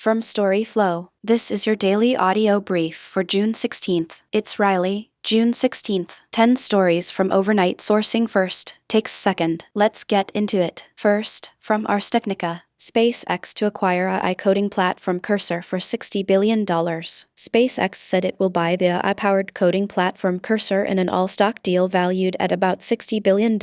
From storyflo, this is your daily audio brief for June 16th. It's Riley, June 16th. 10 stories from overnight sourcing first, takes second. Let's get into it. First, from Ars Technica. SpaceX to acquire AI coding platform Cursor for $60 billion. SpaceX said it will buy the AI-powered coding platform Cursor in an all-stock deal valued at about $60 billion,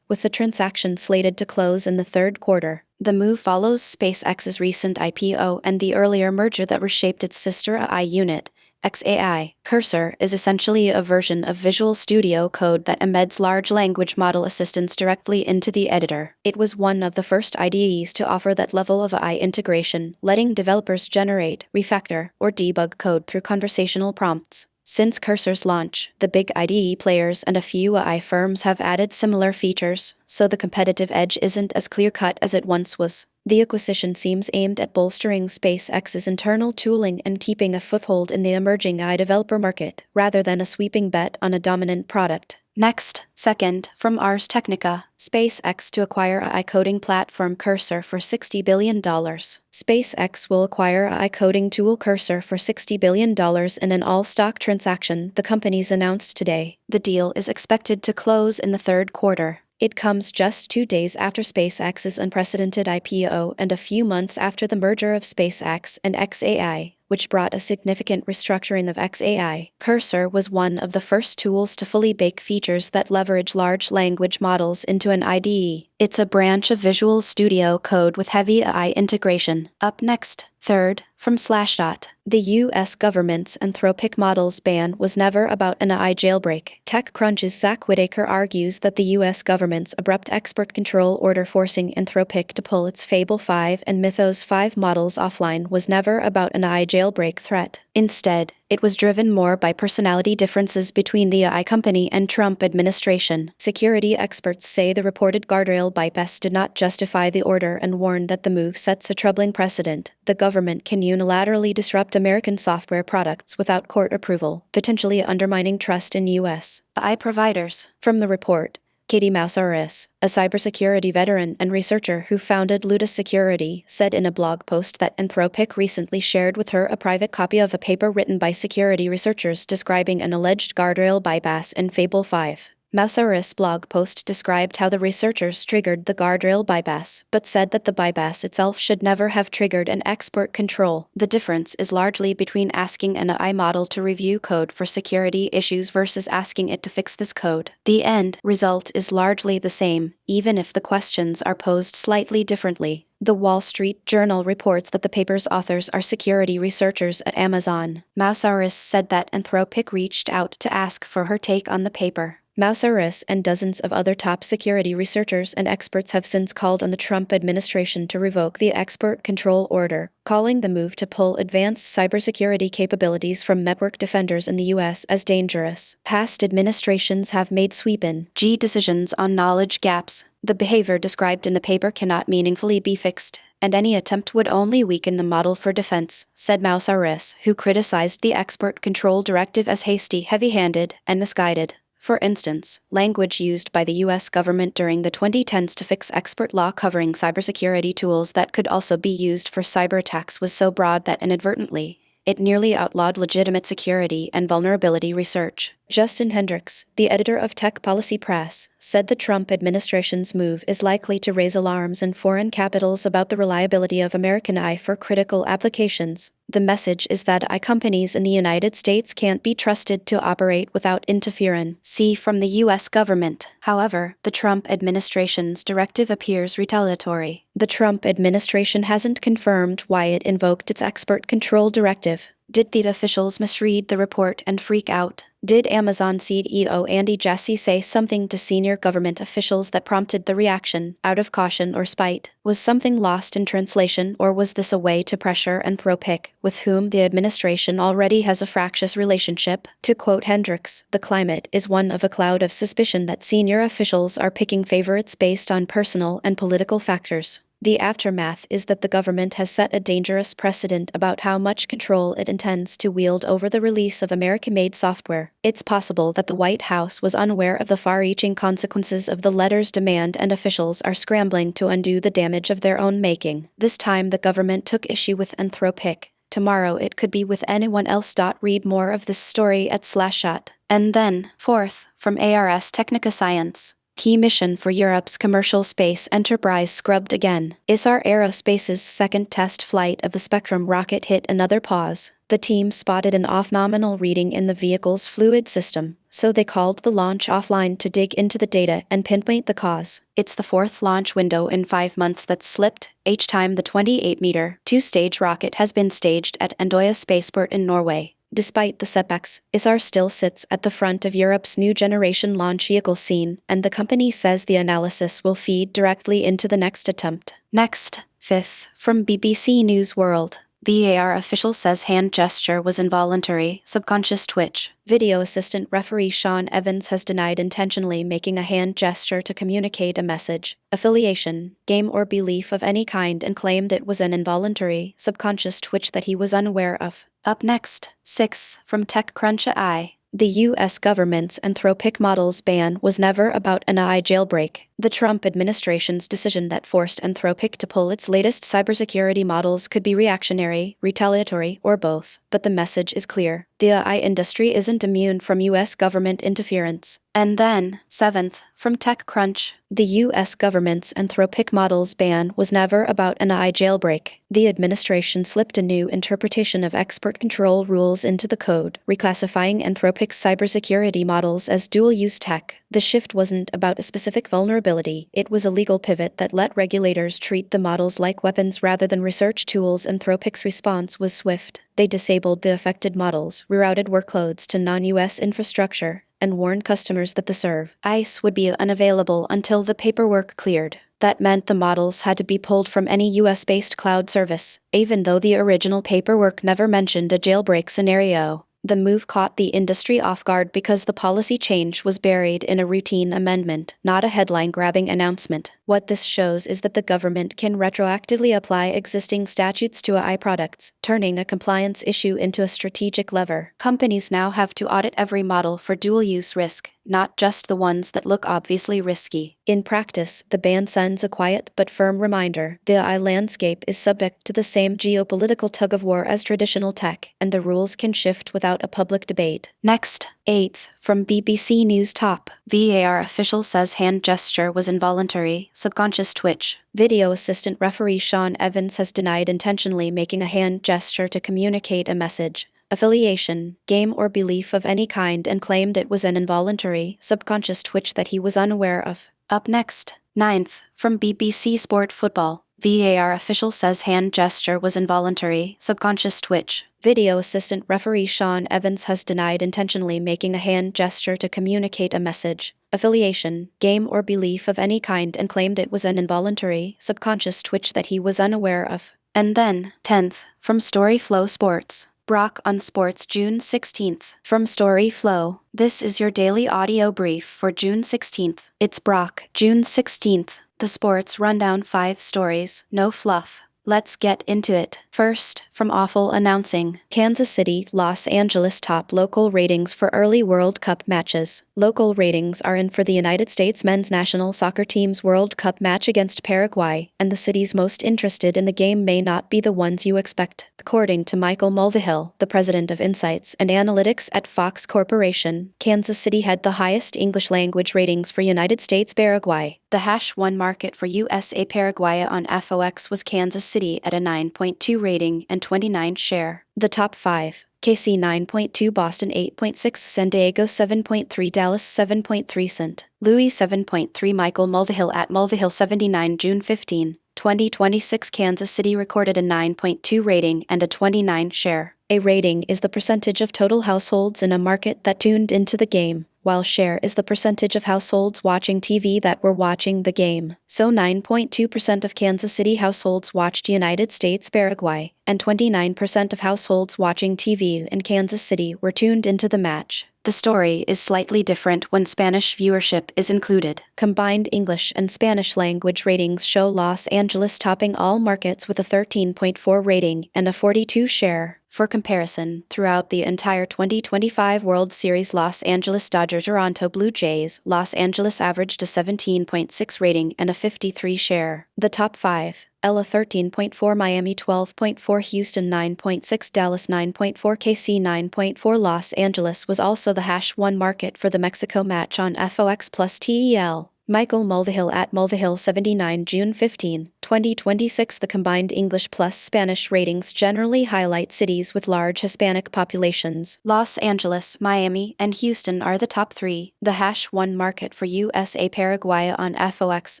with the transaction slated to close in the third quarter. The move follows SpaceX's recent IPO and the earlier merger that reshaped its sister AI unit, XAI. Cursor is essentially a version of Visual Studio Code that embeds large language model assistants directly into the editor. It was one of the first IDEs to offer that level of AI integration, letting developers generate, refactor, or debug code through conversational prompts. Since Cursor's launch, the big IDE players and a few AI firms have added similar features, so the competitive edge isn't as clear-cut as it once was. The acquisition seems aimed at bolstering SpaceX's internal tooling and keeping a foothold in the emerging AI developer market, rather than a sweeping bet on a dominant product. Next, second, from Ars Technica, SpaceX to acquire AI coding platform Cursor for $60 billion. SpaceX will acquire AI coding tool Cursor for $60 billion in an all-stock transaction, the companies announced today. The deal is expected to close in the third quarter. It comes just 2 days after SpaceX's unprecedented IPO and a few months after the merger of SpaceX and XAI, which brought a significant restructuring of XAI. Cursor was one of the first tools to fully bake features that leverage large language models into an IDE. It's a branch of Visual Studio Code with heavy AI integration. Up next, third, from Slashdot. The U.S. government's Anthropic models ban was never about an AI jailbreak. TechCrunch's Zach Whitaker argues that the U.S. government's abrupt export control order forcing Anthropic to pull its Fable 5 and Mythos 5 models offline was never about an AI jailbreak threat. Instead, it was driven more by personality differences between the AI company and Trump administration. Security experts say the reported guardrail bypass did not justify the order and warn that the move sets a troubling precedent. The government can unilaterally disrupt American software products without court approval, potentially undermining trust in U.S. AI providers. From the report, Katie Mousaris, a cybersecurity veteran and researcher who founded Ludus Security, said in a blog post that Anthropic recently shared with her a private copy of a paper written by security researchers describing an alleged guardrail bypass in Fable 5. Mousaris' blog post described how the researchers triggered the guardrail bypass, but said that the bypass itself should never have triggered an export control. The difference is largely between asking an AI model to review code for security issues versus asking it to fix this code. The end result is largely the same, even if the questions are posed slightly differently. The Wall Street Journal reports that the paper's authors are security researchers at Amazon. Mousaris said that Anthropic reached out to ask for her take on the paper. Mousaris and dozens of other top security researchers and experts have since called on the Trump administration to revoke the export control order, calling the move to pull advanced cybersecurity capabilities from network defenders in the U.S. as dangerous. Past administrations have made sweeping decisions on knowledge gaps. The behavior described in the paper cannot meaningfully be fixed, and any attempt would only weaken the model for defense, said Mousaris, who criticized the export control directive as hasty, heavy-handed, and misguided. For instance, language used by the U.S. government during the 2010s to fix export law covering cybersecurity tools that could also be used for cyber attacks was so broad that inadvertently, it nearly outlawed legitimate security and vulnerability research. Justin Hendricks, the editor of Tech Policy Press, said the Trump administration's move is likely to raise alarms in foreign capitals about the reliability of American AI for critical applications. The message is that AI companies in the United States can't be trusted to operate without interference. See from the U.S. government. However, the Trump administration's directive appears retaliatory. The Trump administration hasn't confirmed why it invoked its export control directive. Did the officials misread the report and freak out? Did Amazon CEO Andy Jassy say something to senior government officials that prompted the reaction, out of caution or spite? Was something lost in translation, or was this a way to pressure Anthropic, with whom the administration already has a fractious relationship? To quote Hendricks, the climate is one of a cloud of suspicion that senior officials are picking favorites based on personal and political factors. The aftermath is that the government has set a dangerous precedent about how much control it intends to wield over the release of American-made software. It's possible that the White House was unaware of the far-reaching consequences of the letter's demand, and officials are scrambling to undo the damage of their own making. This time the government took issue with Anthropic. Tomorrow it could be with anyone else. Read more of this story at /shot. And then, fourth, from ARS Technica Science. Key mission for Europe's commercial space enterprise scrubbed again. ISAR Aerospace's second test flight of the Spectrum rocket hit another pause. The team spotted an off-nominal reading in the vehicle's fluid system, so they called the launch offline to dig into the data and pinpoint the cause. It's the fourth launch window in 5 months that's slipped, each time the 28-meter, two-stage rocket has been staged at Andøya Spaceport in Norway. Despite the setbacks, ISAR still sits at the front of Europe's new generation launch vehicle scene, and the company says the analysis will feed directly into the next attempt. Next, fifth, from BBC News World. VAR official says hand gesture was involuntary, subconscious twitch. Video assistant referee Sean Evans has denied intentionally making a hand gesture to communicate a message, affiliation, game or belief of any kind, and claimed it was an involuntary, subconscious twitch that he was unaware of. Up next, sixth, from TechCrunch AI. The U.S. government's Anthropic models ban was never about an AI jailbreak. The Trump administration's decision that forced Anthropic to pull its latest cybersecurity models could be reactionary, retaliatory, or both. But the message is clear. The AI industry isn't immune from U.S. government interference. And then, seventh, from TechCrunch. The U.S. government's Anthropic models ban was never about an AI jailbreak. The administration slipped a new interpretation of export control rules into the code, reclassifying Anthropic's cybersecurity models as dual-use tech. The shift wasn't about a specific vulnerability, it was a legal pivot that let regulators treat the models like weapons rather than research tools. Anthropic's response was swift. They disabled the affected models, rerouted workloads to non-US infrastructure, and warned customers that the service would be unavailable until the paperwork cleared. That meant the models had to be pulled from any US-based cloud service, even though the original paperwork never mentioned a jailbreak scenario. The move caught the industry off guard because the policy change was buried in a routine amendment, not a headline-grabbing announcement. What this shows is that the government can retroactively apply existing statutes to AI products, turning a compliance issue into a strategic lever. Companies now have to audit every model for dual-use risk, not just the ones that look obviously risky. In practice, the ban sends a quiet but firm reminder: the AI landscape is subject to the same geopolitical tug-of-war as traditional tech, and the rules can shift without a public debate. Next, eighth, from BBC News Top. VAR official says hand gesture was involuntary, subconscious twitch. Video assistant referee Sean Evans has denied intentionally making a hand gesture to communicate a message, affiliation, game or belief of any kind, and claimed it was an involuntary, subconscious twitch that he was unaware of. Up next, ninth, from BBC Sport Football. VAR official says hand gesture was involuntary, subconscious twitch. Video assistant referee Sean Evans has denied intentionally making a hand gesture to communicate a message, affiliation, game or belief of any kind, and claimed it was an involuntary, subconscious twitch that he was unaware of. And then, 10th, from storyflo Sports. Brock on Sports June 16th. From storyflo, this is your daily audio brief for June 16th. It's Brock, June 16th. The Sports Rundown. 5 stories, no fluff. Let's get into it. First, from Awful announcing, Kansas City, Los Angeles top local ratings for early World Cup matches. Local ratings are in for the United States men's national soccer team's World Cup match against Paraguay, and the cities most interested in the game may not be the ones you expect. According to Michael Mulvihill, the president of Insights and Analytics at Fox Corporation, Kansas City had the highest English language ratings for United States Paraguay. The #1 market for USA Paraguay on FOX was Kansas City at a 9.2 rating and 29 share. The top 5: KC 9.2, Boston 8.6, San Diego 7.3, Dallas 7.3, St. Louis 7.3. Michael Mulvihill at Mulvihill79. June 15, 2026. Kansas City recorded a 9.2 rating and a 29 share. A rating is the percentage of total households in a market that tuned into the game, while share is the percentage of households watching TV that were watching the game. So 9.2% of Kansas City households watched United States Paraguay, and 29% of households watching TV in Kansas City were tuned into the match. The story is slightly different when Spanish viewership is included. Combined English and Spanish language ratings show Los Angeles topping all markets with a 13.4 rating and a 42 share. For comparison, throughout the entire 2025 World Series Los Angeles Dodgers-Toronto Blue Jays, Los Angeles averaged a 17.6 rating and a 53 share. The top 5: LA 13.4, Miami 12.4, Houston 9.6, Dallas 9.4, KC 9.4. Los Angeles was also the #1 market for the Mexico match on FOX plus TEL. Michael Mulvihill at Mulvihill79, June 15, 2026. The combined English plus Spanish ratings generally highlight cities with large Hispanic populations. Los Angeles, Miami, and Houston are the top 3. The #1 market for USA Paraguay on FOX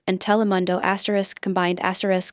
and Telemundo combined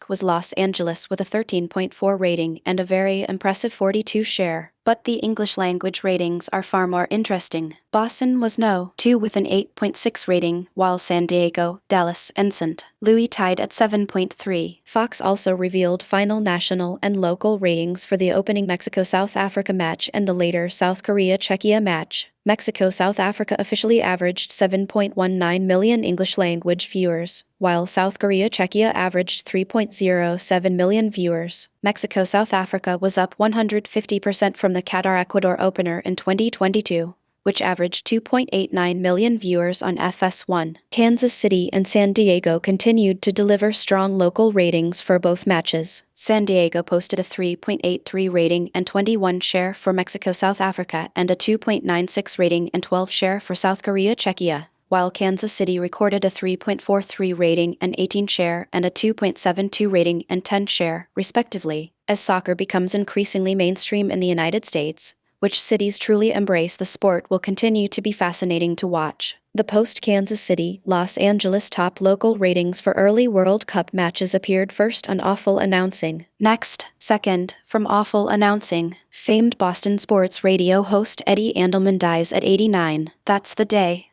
was Los Angeles with a 13.4 rating and a very impressive 42 share. But the English language ratings are far more interesting. Boston was No. 2 with an 8.6 rating, while San Diego, Dallas, and St. Louis tied at 7.3. Fox also revealed final national and local ratings for the opening Mexico-South Africa match and the later South Korea-Czechia match. Mexico-South Africa officially averaged 7.19 million English-language viewers, while South Korea-Czechia averaged 3.07 million viewers. Mexico-South Africa was up 150% from the Qatar-Ecuador opener in 2022, which averaged 2.89 million viewers on FS1. Kansas City and San Diego continued to deliver strong local ratings for both matches. San Diego posted a 3.83 rating and 21 share for Mexico-South Africa and a 2.96 rating and 12 share for South Korea-Czechia, while Kansas City recorded a 3.43 rating and 18 share and a 2.72 rating and 10 share, respectively. As soccer becomes increasingly mainstream in the United States, which cities truly embrace the sport will continue to be fascinating to watch. The post-Kansas City, Los Angeles top local ratings for early World Cup matches appeared first on Awful Announcing. Next, second, from Awful Announcing, famed Boston sports radio host Eddie Andelman dies at 89. That's the day.